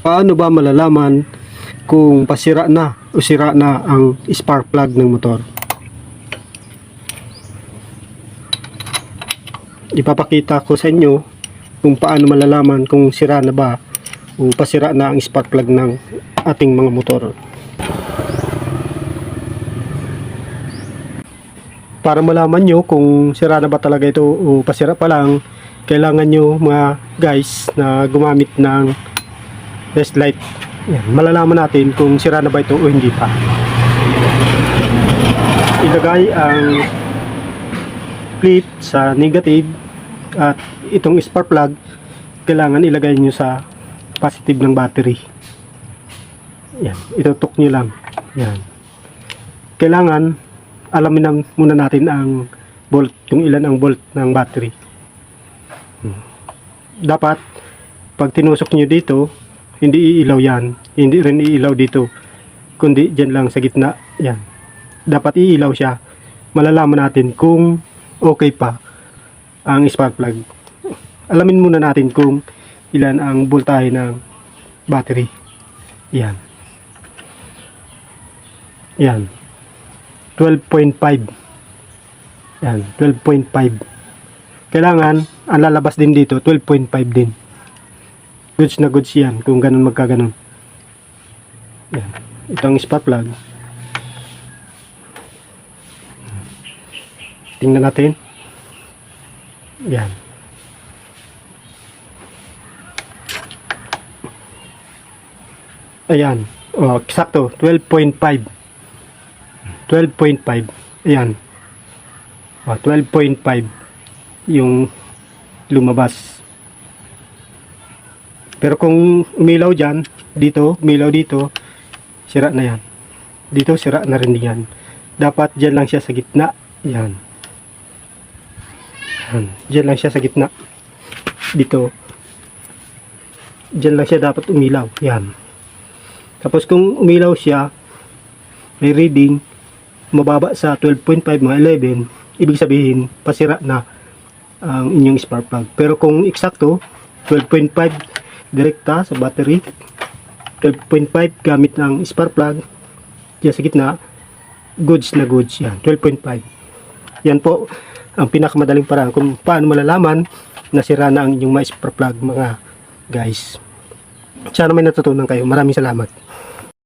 Paano ba malalaman kung pasira na o sira na ang spark plug ng motor? Ipapakita ko sa inyo kung paano malalaman kung sira na ba o pasira na ang spark plug ng ating mga motor. Para malaman nyo kung sira na ba talaga ito o pasira pa lang, kailangan nyo mga guys na gumamit ng test light. Yan, malalaman natin kung sira na ba ito o hindi pa. Ilagay ang clip sa negative at itong spark plug kailangan ilagay nyo sa positive ng battery. Yan, itutok nyo lang. Yan. Kailangan alamin muna natin ang volt, kung ilan ang volt ng battery. Dapat pag tinusok nyo dito, hindi iilaw yan, hindi rin iilaw dito, kundi dyan lang sa gitna. Yan, dapat iilaw siya. Malalaman natin kung okay pa ang spark plug. Alamin muna natin kung ilan ang voltahe ng battery. Yan, yan, 12.5. yan, 12.5. kailangan ang lalabas din dito 12.5 din. Goods na goods yan kung ganun magkaganon. Yan. Ito ang spark plug. Tingnan natin. Yan. Ayan. Oh, eksakto. 12.5. 12.5. Ayan. Oh, 12.5 yung lumabas. Pero kung umilaw dyan, dito, umilaw dito, sira na yan. Dito, sira na rin yan. Dapat dyan lang siya sa gitna. Yan. Yan. Dyan lang siya sa gitna. Dito. Dyan lang siya dapat umilaw. Yan. Tapos kung umilaw siya, may reading, mababa sa 12.5, mga 11, ibig sabihin, pasira na ang inyong spark plug. Pero kung eksakto, 12.5, direkta sa battery, 12.5 gamit ng spark plug diyan sa gitna, goods na goods yan, 12.5. Yan po ang pinakamadaling paraan kung paano malalaman na sira na ang inyong mga spark plug, mga guys. Sana may natutunan kayo. Maraming salamat.